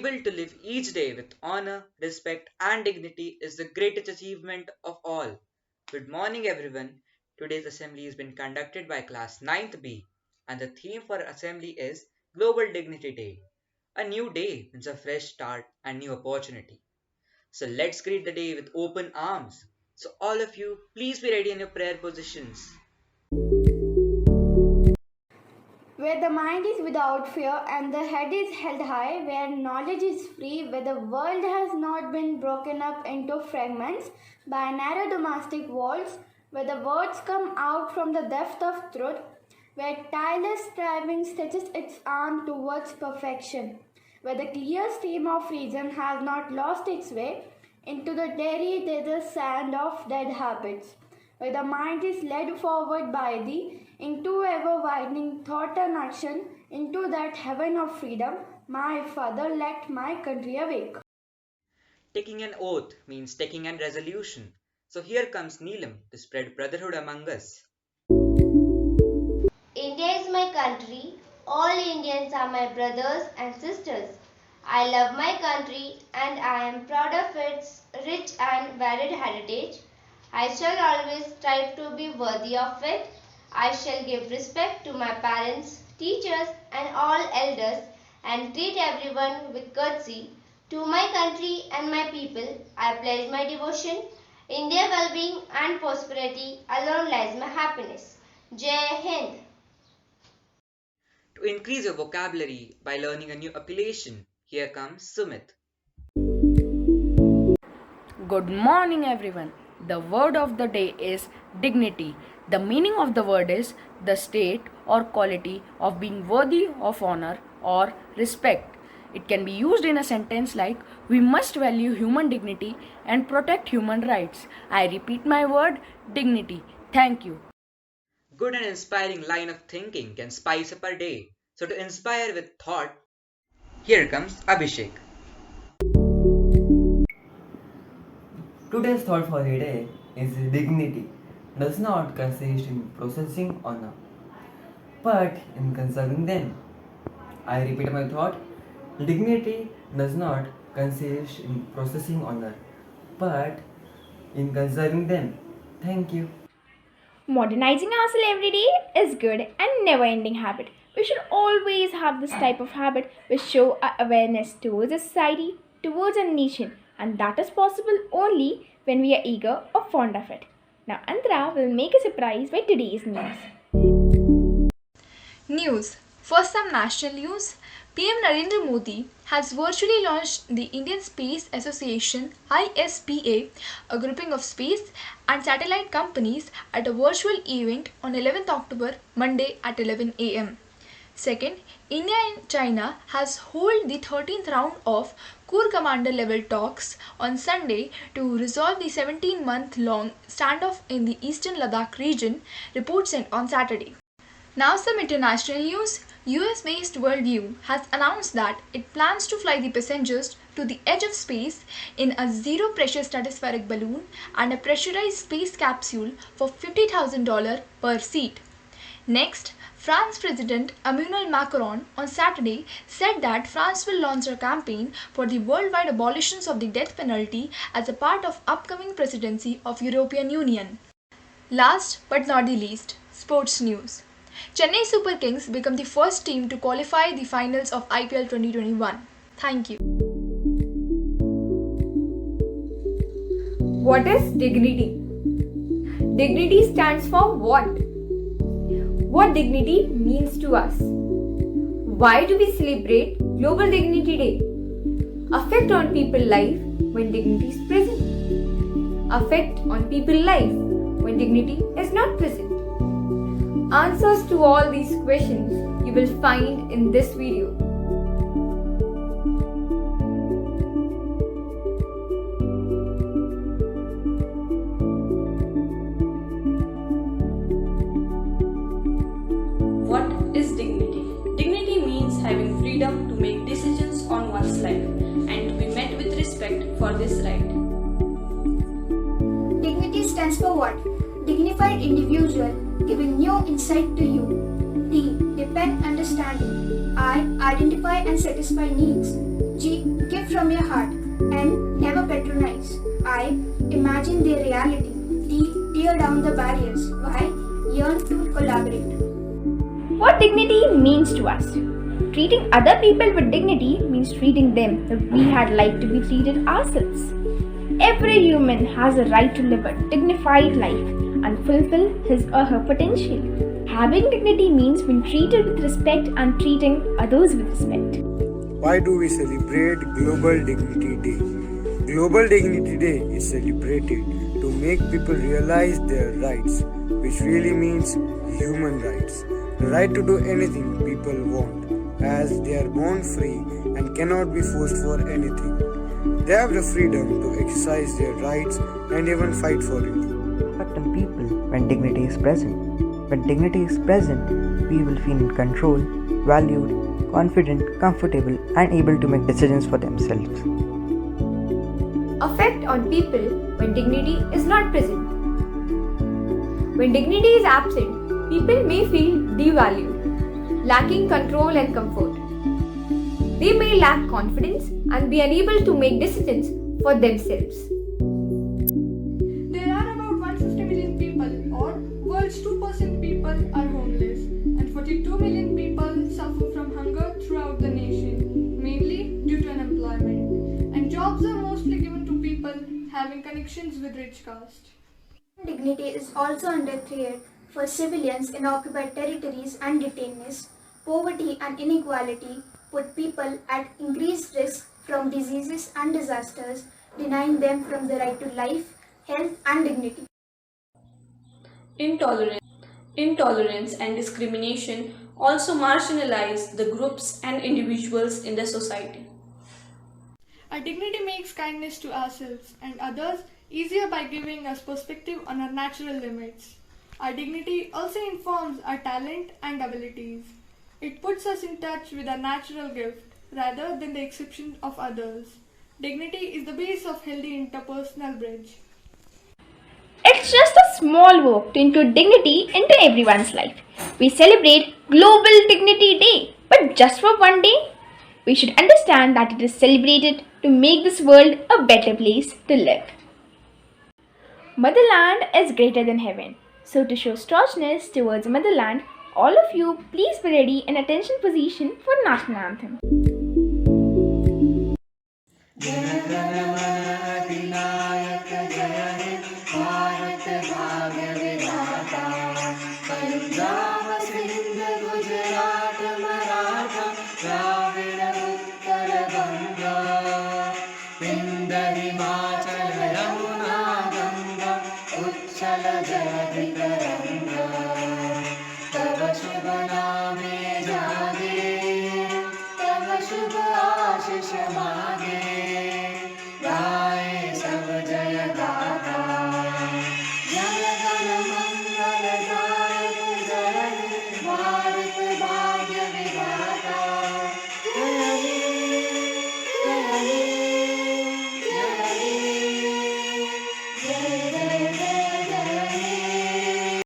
able to live each day with honor, respect, and dignity is the greatest achievement of all. Good morning, everyone. Today's assembly has been conducted by class 9th B, and the theme for assembly is Global Dignity Day. A new day means a fresh start and new opportunity. So let's greet the day with open arms. So all of you, please be ready in your prayer positions. Where the mind is without fear and the head is held high, where knowledge is free, where the world has not been broken up into fragments by narrow domestic walls, where the words come out from the depth of truth, where tireless striving stretches its arm towards perfection, where the clear stream of reason has not lost its way into the dairy desert sand of dead habits, where the mind is led forward by thee into ever widening thought and action, into that heaven of freedom, my Father, let my country awake. Taking an oath means taking an resolution. So here comes Neelam to spread brotherhood among us. India is my country. All Indians are my brothers and sisters. I love my country and I am proud of its rich and varied heritage. I shall always strive to be worthy of it. I shall give respect to my parents, teachers and all elders and treat everyone with courtesy. To my country and my people, I pledge my devotion. In their well-being and prosperity alone lies my happiness. Jai Hind. To increase your vocabulary by learning a new appellation, here comes Sumit. Good morning, everyone. The word of the day is dignity. The meaning of the word is the state or quality of being worthy of honor or respect. It can be used in a sentence like, we must value human dignity and protect human rights. I repeat my word, dignity. Thank you. Good and inspiring line of thinking can spice up our day. So to inspire with thought, here comes Abhishek. Today's thought for the day is dignity does not consist in possessing honor, but in conserving them. I repeat my thought. Dignity does not consist in possessing honor, but in conserving them. Thank you. Modernizing ourselves every day is good and never-ending habit. We should always have this type of habit which show our awareness towards a society, towards a nation, and that is possible only when we are eager or fond of it. Now Andhra will make a surprise by today's news. News. First, some national news. PM Narendra Modi has virtually launched the Indian Space Association ISPA, a grouping of space and satellite companies, at a virtual event on 11th October, Monday at 11 am. Second, India and China has held the 13th round of Corps Commander level talks on Sunday to resolve the 17-month-long standoff in the eastern Ladakh region, reports sent on Saturday. Now some international news. US-based Worldview has announced that it plans to fly the passengers to the edge of space in a zero-pressure stratospheric balloon and a pressurized space capsule for $50,000 per seat. Next, France President Emmanuel Macron on Saturday said that France will launch a campaign for the worldwide abolition of the death penalty as a part of upcoming presidency of European Union. Last but not the least, sports news. Chennai Super Kings become the first team to qualify the finals of IPL 2021. Thank you. What is dignity? Dignity stands for what? What dignity means to us? Why do we celebrate Global Dignity Day? Effect on people's life when dignity is present. Effect on people's life when dignity is not present. Answers to all these questions you will find in this video. What is dignity? Dignity means having freedom to make decisions on one's life and to be met with respect for this right. Dignity stands for what? Dignified individual giving new insight to you. D. Depend understanding. I. Identify and satisfy needs. G. from your heart and never patronize. I imagine their reality. Tear down the barriers. Why? Yearn to collaborate. What dignity means to us. Treating other people with dignity means treating them the way we had like to be treated ourselves. Every human has a right to live a dignified life and fulfill his or her potential. Having dignity means being treated with respect and treating others with respect. Why do we celebrate Global Dignity Day? Global Dignity Day is celebrated to make people realize their rights, which really means human rights. The right to do anything people want, as they are born free and cannot be forced for anything. They have the freedom to exercise their rights and even fight for it. Impact on people when dignity is present. When dignity is present, we will feel in control, valued, confident, comfortable, and able to make decisions for themselves. Effect on people when dignity is not present. When dignity is absent, people may feel devalued, lacking control and comfort. They may lack confidence and be unable to make decisions for themselves. There are about 150 million people, or world's 2% people, are homeless, and 42 million people suffer from hunger throughout the nation, mainly due to unemployment. And jobs are mostly given to people having connections with rich caste. Dignity is also under threat for civilians in occupied territories and detainees. Poverty and inequality put people at increased risk from diseases and disasters, denying them from the right to life, health, and dignity. Intolerance and discrimination also marginalize the groups and individuals in the society. Our dignity makes kindness to ourselves and others easier by giving us perspective on our natural limits. Our dignity also informs our talent and abilities. It puts us in touch with our natural gift rather than the exception of others. Dignity is the base of healthy interpersonal bridge. It's just a small work to include dignity into everyone's life. We celebrate Global Dignity Day, but just for one day. We should understand that it is celebrated to make this world a better place to live. Motherland is greater than heaven. So to show staunchness towards motherland, all of you please be ready in attention position for national anthem. शुभ आशीष मांगे